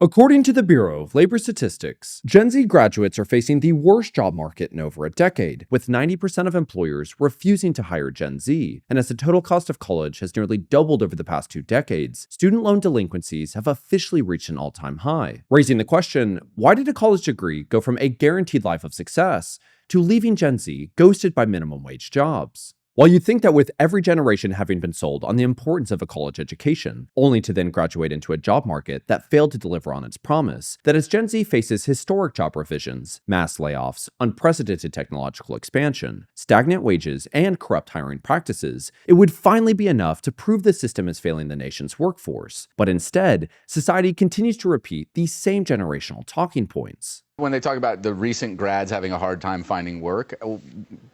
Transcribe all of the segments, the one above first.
According to the Bureau of Labor Statistics, Gen Z graduates are facing the worst job market in over a decade, with 90% of employers refusing to hire Gen Z. And as the total cost of college has nearly doubled over the past 2 decades, student loan delinquencies have officially reached an all-time high. Raising the question, why did a college degree go from a guaranteed life of success to leaving Gen Z ghosted by minimum wage jobs? While you'd think that with every generation having been sold on the importance of a college education, only to then graduate into a job market that failed to deliver on its promise, that as Gen Z faces historic job revisions, mass layoffs, unprecedented technological expansion, stagnant wages, and corrupt hiring practices, it would finally be enough to prove the system is failing the nation's workforce. But instead, society continues to repeat these same generational talking points. When they talk about the recent grads having a hard time finding work,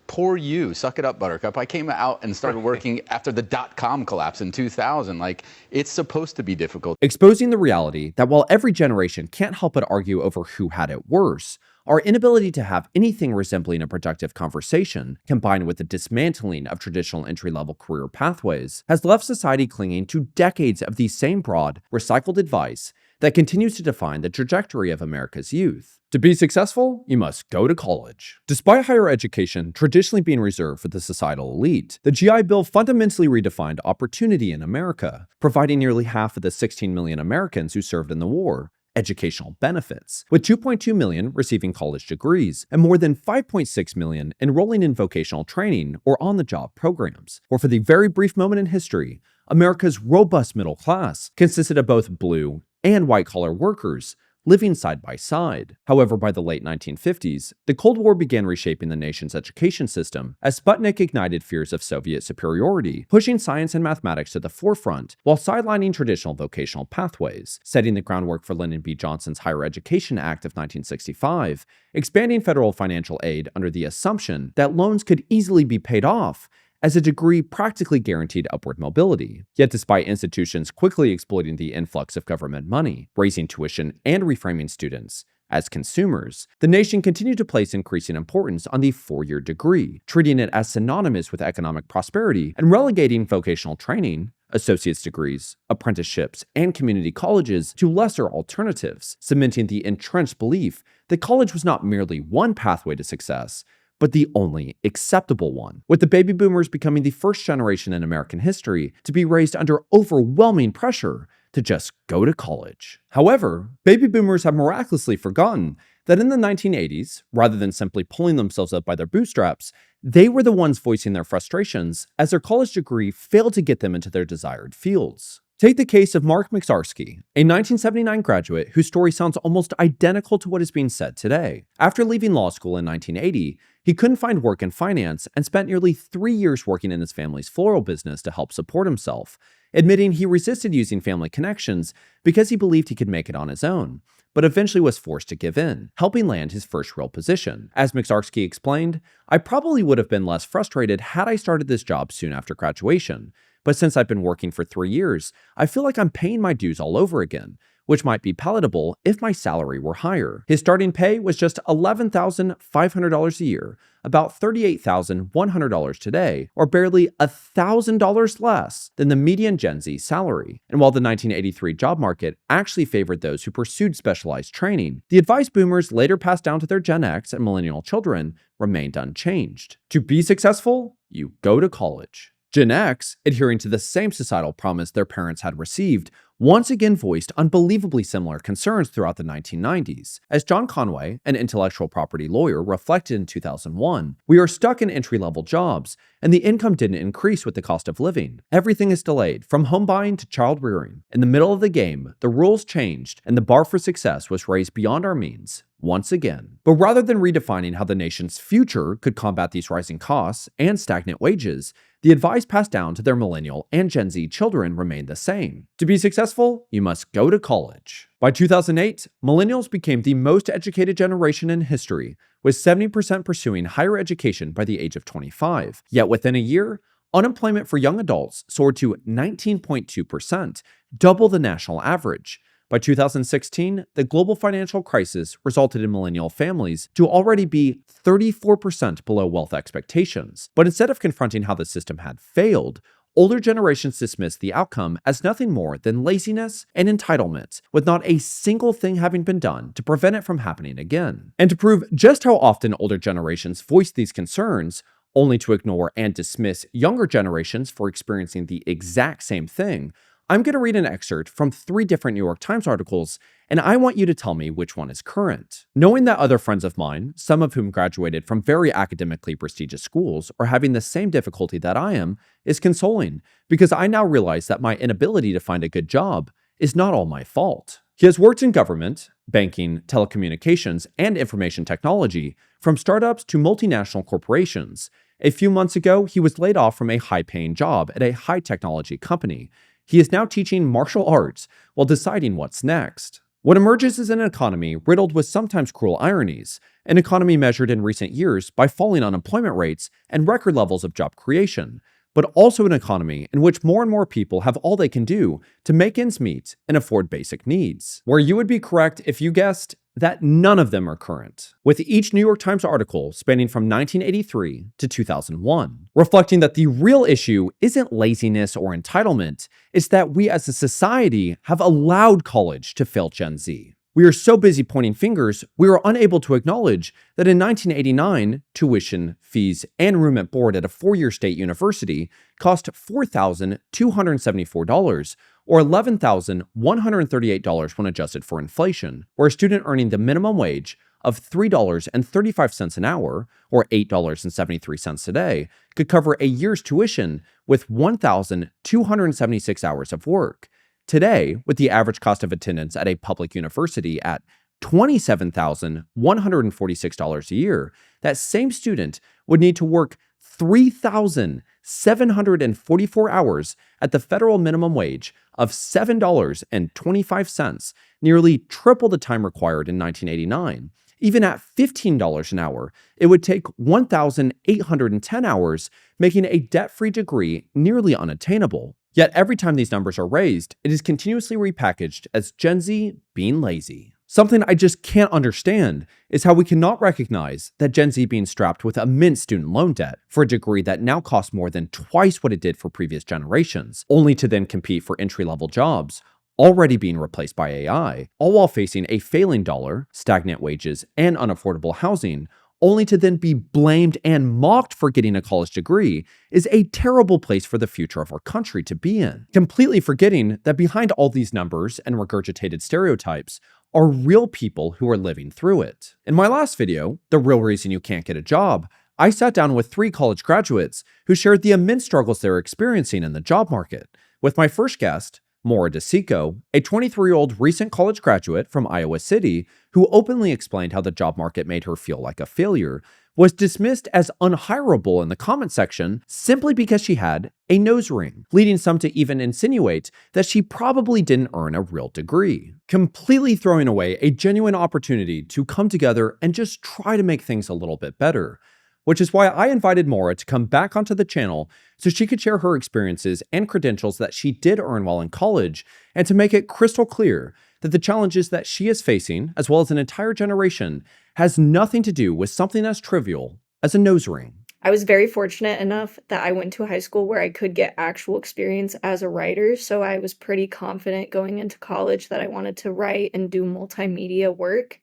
poor you, suck it up, Buttercup. I came out and started working after the dot-com collapse in 2000. It's supposed to be difficult. Exposing the reality that while every generation can't help but argue over who had it worse, our inability to have anything resembling a productive conversation, combined with the dismantling of traditional entry-level career pathways, has left society clinging to decades of the same broad, recycled advice that continues to define the trajectory of America's youth. To be successful, you must go to college. Despite higher education traditionally being reserved for the societal elite, the GI Bill fundamentally redefined opportunity in America, providing nearly half of the 16 million Americans who served in the war educational benefits, with 2.2 million receiving college degrees and more than 5.6 million enrolling in vocational training or on-the-job programs. Or for the very brief moment in history, America's robust middle class consisted of both blue and white-collar workers living side by side. However, by the late 1950s, the Cold War began reshaping the nation's education system as Sputnik ignited fears of Soviet superiority, pushing science and mathematics to the forefront while sidelining traditional vocational pathways, setting the groundwork for Lyndon B. Johnson's Higher Education Act of 1965, expanding federal financial aid under the assumption that loans could easily be paid off, as a degree practically guaranteed upward mobility. Yet despite institutions quickly exploiting the influx of government money, raising tuition, and reframing students as consumers, the nation continued to place increasing importance on the 4-year degree, treating it as synonymous with economic prosperity and relegating vocational training, associate's degrees, apprenticeships, and community colleges to lesser alternatives, cementing the entrenched belief that college was not merely one pathway to success, but the only acceptable one, with the baby boomers becoming the first generation in American history to be raised under overwhelming pressure to just go to college. However, baby boomers have miraculously forgotten that in the 1980s, rather than simply pulling themselves up by their bootstraps, they were the ones voicing their frustrations as their college degree failed to get them into their desired fields. Take the case of Mark McSarsky, a 1979 graduate whose story sounds almost identical to what is being said today. After leaving law school in 1980, he couldn't find work in finance and spent nearly 3 years working in his family's floral business to help support himself, admitting he resisted using family connections because he believed he could make it on his own, but eventually was forced to give in, helping land his first real position. As McSarsky explained, "I probably would have been less frustrated had I started this job soon after graduation. But since I've been working for 3 years, I feel like I'm paying my dues all over again, which might be palatable if my salary were higher." His starting pay was just $11,500 a year, about $38,100 today, or barely $1,000 less than the median Gen Z salary. And while the 1983 job market actually favored those who pursued specialized training, the advice boomers later passed down to their Gen X and millennial children remained unchanged. To be successful, you go to college. Gen X, adhering to the same societal promise their parents had received, once again voiced unbelievably similar concerns throughout the 1990s. As John Conway, an intellectual property lawyer, reflected in 2001, "We are stuck in entry-level jobs, and the income didn't increase with the cost of living. Everything is delayed, from home buying to child rearing. In the middle of the game, the rules changed, and the bar for success was raised beyond our means once again." But rather than redefining how the nation's future could combat these rising costs and stagnant wages, the advice passed down to their millennial and Gen Z children remained the same. To be successful, you must go to college. By 2008, millennials became the most educated generation in history, with 70% pursuing higher education by the age of 25. Yet within a year, unemployment for young adults soared to 19.2%, double the national average. By 2016, the global financial crisis resulted in millennial families to already be 34% below wealth expectations. But instead of confronting how the system had failed, older generations dismiss the outcome as nothing more than laziness and entitlement, with not a single thing having been done to prevent it from happening again. And to prove just how often older generations voice these concerns, only to ignore and dismiss younger generations for experiencing the exact same thing, I'm going to read an excerpt from 3 different New York Times articles, and I want you to tell me which one is current. Knowing that other friends of mine, some of whom graduated from very academically prestigious schools, are having the same difficulty that I am, is consoling, because I now realize that my inability to find a good job is not all my fault. He has worked in government, banking, telecommunications, and information technology, from startups to multinational corporations. A few months ago, he was laid off from a high-paying job at a high-technology company. He is now teaching martial arts while deciding what's next. What emerges is an economy riddled with sometimes cruel ironies, an economy measured in recent years by falling unemployment rates and record levels of job creation, but also an economy in which more and more people have all they can do to make ends meet and afford basic needs. Where you would be correct if you guessed that none of them are current, with each New York Times article spanning from 1983 to 2001, reflecting that the real issue isn't laziness or entitlement, it's that we as a society have allowed college to fail Gen Z. We are so busy pointing fingers, we are unable to acknowledge that in 1989, tuition, fees, and room and board at a 4-year state university cost $4,274, or $11,138 when adjusted for inflation, where a student earning the minimum wage of $3.35 an hour, or $8.73 a day, could cover a year's tuition with 1,276 hours of work. Today, with the average cost of attendance at a public university at $27,146 a year, that same student would need to work 3,744 hours at the federal minimum wage of $7.25, nearly triple the time required in 1989. Even at $15 an hour, it would take 1,810 hours, making a debt-free degree nearly unattainable. Yet every time these numbers are raised, it is continuously repackaged as Gen Z being lazy. Something I just can't understand is how we cannot recognize that Gen Z being strapped with immense student loan debt for a degree that now costs more than twice what it did for previous generations, only to then compete for entry-level jobs, already being replaced by AI, all while facing a failing dollar, stagnant wages, and unaffordable housing, only to then be blamed and mocked for getting a college degree, is a terrible place for the future of our country to be in. Completely forgetting that behind all these numbers and regurgitated stereotypes are real people who are living through it. In my last video, The Real Reason You Can't Get a Job, I sat down with 3 college graduates who shared the immense struggles they're experiencing in the job market. With my first guest, Maura DeSico, a 23-year-old recent college graduate from Iowa City who openly explained how the job market made her feel like a failure, was dismissed as unhireable in the comment section simply because she had a nose ring, leading some to even insinuate that she probably didn't earn a real degree, completely throwing away a genuine opportunity to come together and just try to make things a little bit better. Which is why I invited Maura to come back onto the channel so she could share her experiences and credentials that she did earn while in college, and to make it crystal clear that the challenges that she is facing, as well as an entire generation, has nothing to do with something as trivial as a nose ring. I was very fortunate enough that I went to a high school where I could get actual experience as a writer, so I was pretty confident going into college that I wanted to write and do multimedia work.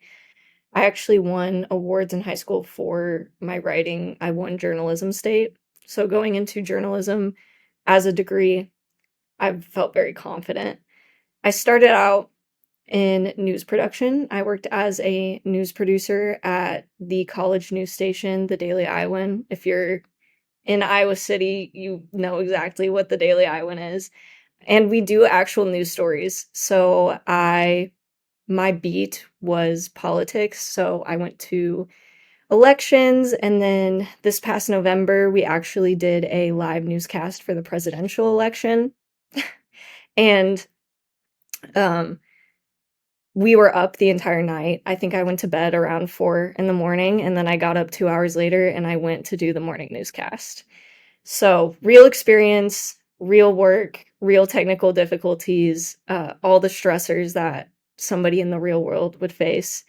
I actually won awards in high school for my writing. I won journalism state. So going into journalism as a degree, I felt very confident. I started out in news production. I worked as a news producer at the college news station, the Daily Iowan. If you're in Iowa City, you know exactly what the Daily Iowan is. And we do actual news stories. So my beat was politics, so I went to elections, and then this past November, we actually did a live newscast for the presidential election. And we were up the entire night. I think I went to bed around 4 in the morning, and then I got up 2 hours later and I went to do the morning newscast. So real experience, real work, real technical difficulties, all the stressors that somebody in the real world would face.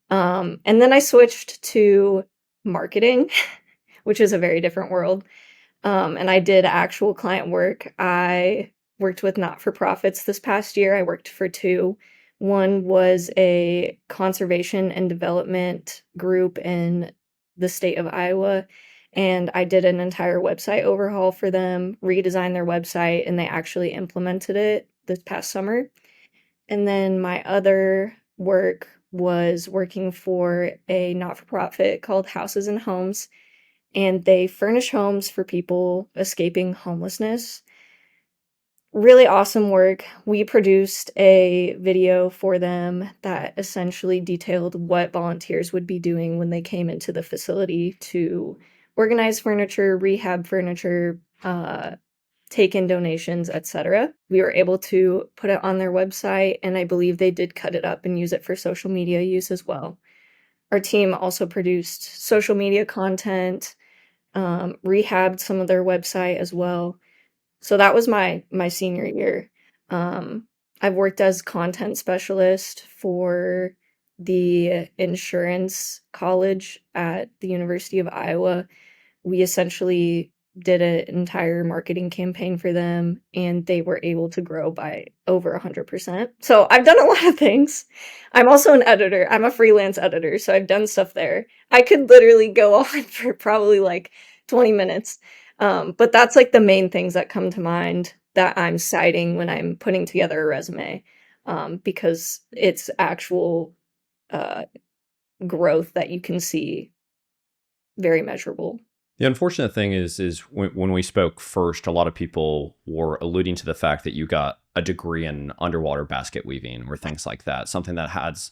And then I switched to marketing, which is a very different world. And I did actual client work. I worked with not-for-profits this past year. I worked for 2. One was a conservation and development group in the state of Iowa, and I did an entire website overhaul for them, redesigned their website, and they actually implemented it this past summer. And then my other work was working for a not-for-profit called Houses and Homes, and they furnish homes for people escaping homelessness. Really awesome work. We produced a video for them that essentially detailed what volunteers would be doing when they came into the facility to organize furniture, rehab furniture, take in donations, etc. We were able to put it on their website, and I believe they did cut it up and use it for social media use as well. Our team also produced social media content, rehabbed some of their website as well. So that was my senior year. I've worked as content specialist for the insurance college at the University of Iowa. We essentially did an entire marketing campaign for them, and they were able to grow by over 100%. So I've done a lot of things. I'm also an editor. I'm a freelance editor, so I've done stuff there. I could literally go on for probably like 20 minutes. But that's like the main things that come to mind that I'm citing when I'm putting together a resume, because it's actual uh, growth that you can see, very measurable. The unfortunate thing is when we spoke first, a lot of people were alluding to the fact that you got a degree in underwater basket weaving or things like that, something that has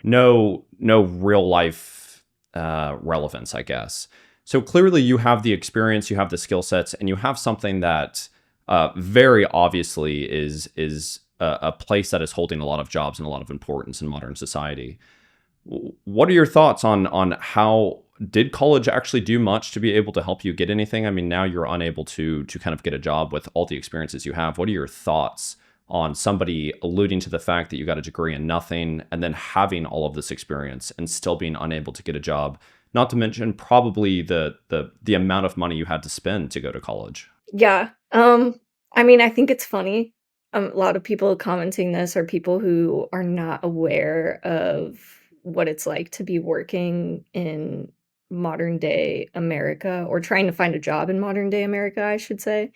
no real life relevance, I guess. So clearly you have the experience, you have the skill sets, and you have something that very obviously is a place that is holding a lot of jobs and a lot of importance in modern society. What are your thoughts on how did college actually do much to be able to help you get anything? I mean, now you're unable to kind of get a job with all the experiences you have. What are your thoughts on somebody alluding to the fact that you got a degree in nothing and then having all of this experience and still being unable to get a job? Not to mention probably the amount of money you had to spend to go to college. Yeah. I mean, I think it's funny. A lot of people commenting this are people who are not aware of what it's like to be working in modern day America, or trying to find a job in modern day America, I should say.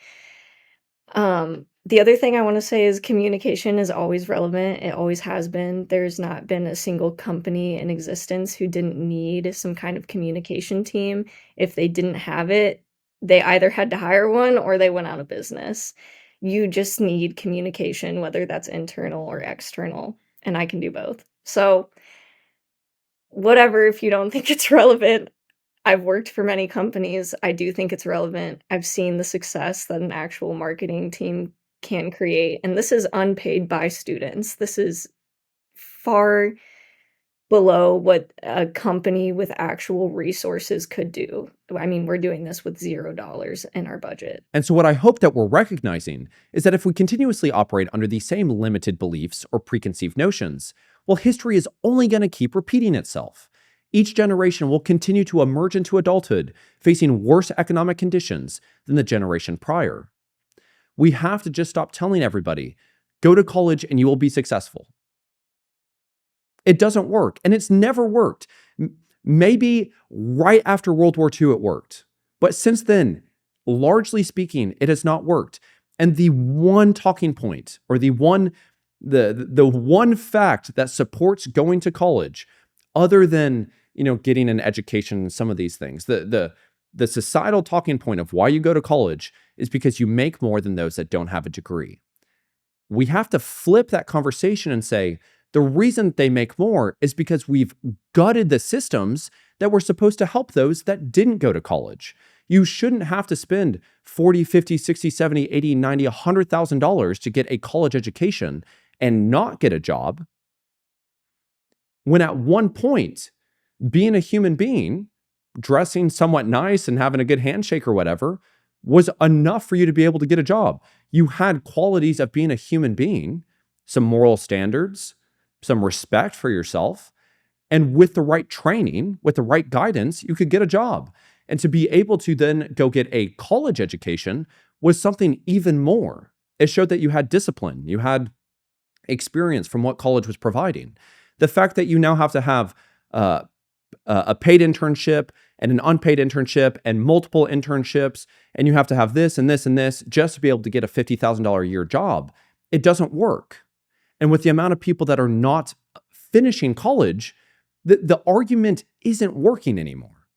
The other thing I want to say is communication is always relevant. It always has been. There's not been a single company in existence who didn't need some kind of communication team. If they didn't have it, they either had to hire one or they went out of business. You just need communication, whether that's internal or external, and I can do both. So, whatever, if you don't think it's relevant, I've worked for many companies. I do think it's relevant. I've seen the success that an actual marketing team can create, and this is unpaid by students. This is far below what a company with actual resources could do. I mean, we're doing this with $0 in our budget. And so what I hope that we're recognizing is that if we continuously operate under the same limited beliefs or preconceived notions, well, history is only going to keep repeating itself. Each generation will continue to emerge into adulthood, facing worse economic conditions than the generation prior. We have to just stop telling everybody, go to college and you will be successful. It doesn't work, and it's never worked. Maybe right after World War II it worked, but since then, largely speaking, it has not worked. And the one talking point, or the one fact that supports going to college, other than getting an education and some of these things, the societal talking point of why you go to college is because you make more than those that don't have a degree. We have to flip that conversation and say, the reason they make more is because we've gutted the systems that were supposed to help those that didn't go to college. You shouldn't have to spend $40, $50, $60, $70, $80, $90, $100,000 to get a college education and not get a job, when at one point, being a human being, dressing somewhat nice and having a good handshake or whatever, was enough for you to be able to get a job. You had qualities of being a human being, some moral standards, some respect for yourself, and with the right training, with the right guidance, you could get a job. And to be able to then go get a college education was something even more. It showed that you had discipline, you had experience from what college was providing. The fact that you now have to have a paid internship and an unpaid internship and multiple internships, and you have to have this and this and this just to be able to get a $50,000 a year job, it doesn't work. And with the amount of people that are not finishing college, the argument isn't working anymore.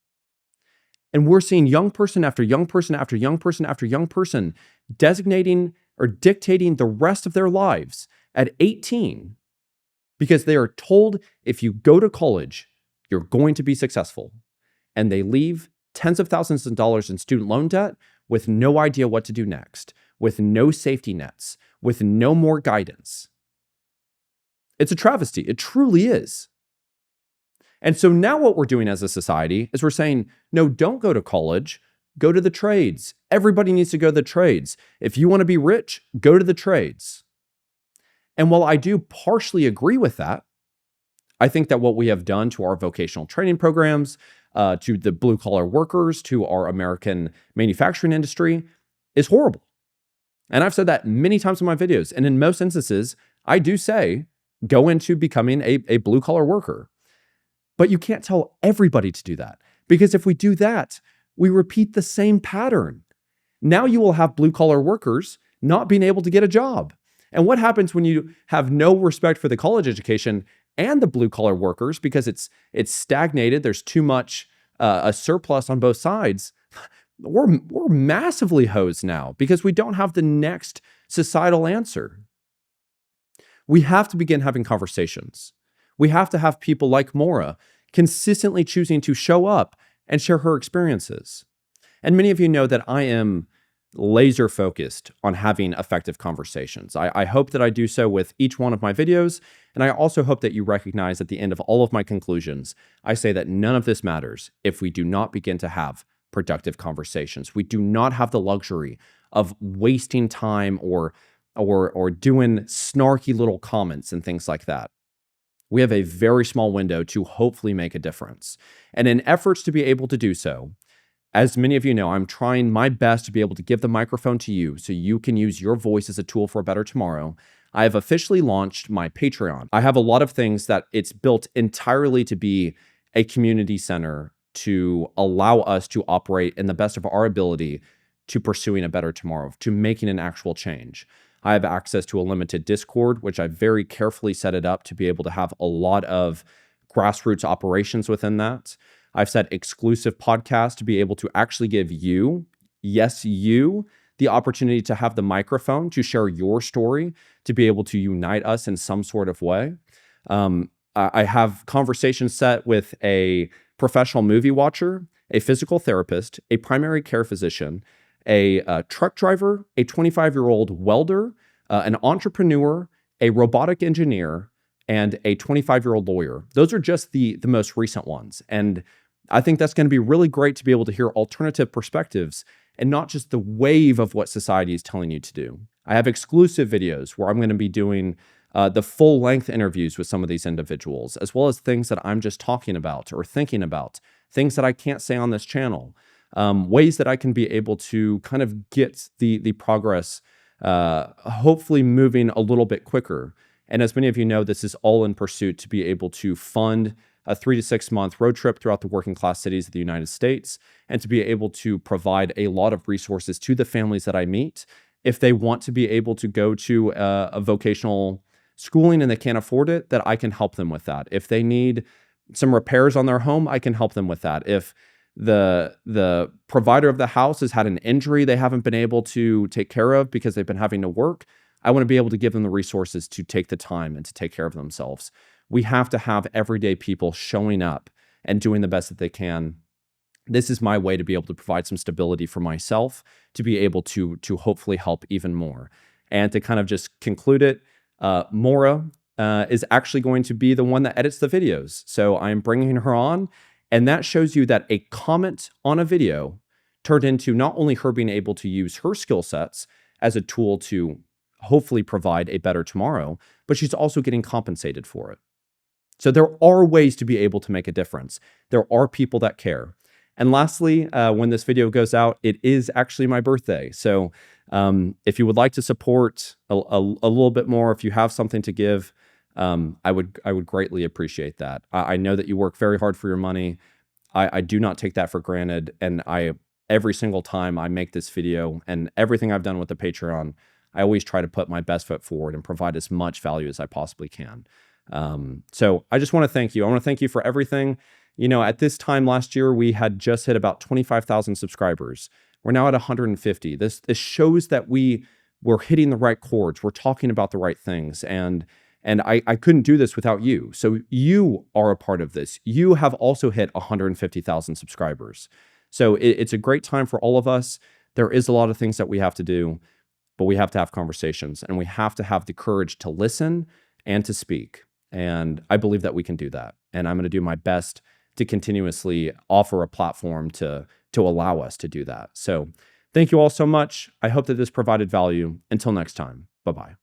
And we're seeing young person after young person after young person after young person designating or dictating the rest of their lives at 18 because they are told if you go to college, you're going to be successful. And they leave tens of thousands of dollars in student loan debt with no idea what to do next, with no safety nets, with no more guidance. It's a travesty. It truly is. And so now what we're doing as a society is we're saying, no, don't go to college, go to the trades. Everybody needs to go to the trades. If you want to be rich, go to the trades. And while I do partially agree with that, I think that what we have done to our vocational training programs, to the blue collar workers, to our American manufacturing industry is horrible. And I've said that many times in my videos. And in most instances, I do say, go into becoming a blue collar worker. But you can't tell everybody to do that, because if we do that, we repeat the same pattern. Now you will have blue collar workers not being able to get a job. And what happens when you have no respect for the college education and the blue collar workers because it's stagnated, there's too much a surplus on both sides? We're massively hosed now because we don't have the next societal answer. We have to begin having conversations. We have to have people like Maura consistently choosing to show up and share her experiences. And many of you know that I am laser focused on having effective conversations. I hope that I do so with each one of my videos. And I also hope that you recognize at the end of all of my conclusions, I say that none of this matters if we do not begin to have productive conversations. We do not have the luxury of wasting time or doing snarky little comments and things like that. We have a very small window to hopefully make a difference. And in efforts to be able to do so, as many of you know, I'm trying my best to be able to give the microphone to you so you can use your voice as a tool for a better tomorrow. I have officially launched my Patreon. I have a lot of things that it's built entirely to be a community center to allow us to operate in the best of our ability to pursuing a better tomorrow, to making an actual change. I have access to a limited Discord, which I very carefully set it up to be able to have a lot of grassroots operations within that. I've set exclusive podcasts to be able to actually give you, yes, you, the opportunity to have the microphone to share your story, to be able to unite us in some sort of way. I have conversations set with a professional movie watcher, a physical therapist, a primary care physician, a truck driver, a 25-year-old welder, an entrepreneur, a robotic engineer, and a 25-year-old lawyer. Those are just the most recent ones. And I think that's going to be really great to be able to hear alternative perspectives and not just the wave of what society is telling you to do. I have exclusive videos where I'm going to be doing the full-length interviews with some of these individuals, as well as things that I'm just talking about or thinking about, things that I can't say on this channel, ways that I can be able to kind of get the progress hopefully moving a little bit quicker. And as many of you know, this is all in pursuit to be able to fund a 3 to 6 month road trip throughout the working class cities of the United States, and to be able to provide a lot of resources to the families that I meet. If they want to be able to go to a vocational schooling and they can't afford it, that I can help them with that. If they need some repairs on their home, I can help them with that. If the provider of the house has had an injury they haven't been able to take care of because they've been having to work, I want to be able to give them the resources to take the time and to take care of themselves. We have to have everyday people showing up and doing the best that they can. This is my way to be able to provide some stability for myself, to be able to hopefully help even more. And to kind of just conclude it, Maura is actually going to be the one that edits the videos. So I'm bringing her on, and that shows you that a comment on a video turned into not only her being able to use her skill sets as a tool to hopefully provide a better tomorrow, but she's also getting compensated for it. So there are ways to be able to make a difference. There are people that care. And lastly, when this video goes out, it is actually my birthday. So if you would like to support a little bit more, if you have something to give, I would greatly appreciate that. I know that you work very hard for your money. I do not take that for granted. And every single time I make this video and everything I've done with the Patreon, I always try to put my best foot forward and provide as much value as I possibly can. So I just want to thank you. I want to thank you for everything. You know, at this time last year, we had just hit about 25,000 subscribers. We're now at 150. This shows that we're hitting the right chords. We're talking about the right things. And I couldn't do this without you. So you are a part of this. You have also hit 150,000 subscribers. So it's a great time for all of us. There is a lot of things that we have to do, but we have to have conversations and we have to have the courage to listen and to speak. And I believe that we can do that. And I'm going to do my best to continuously offer a platform to allow us to do that. So thank you all so much. I hope that this provided value. Until next time, bye-bye.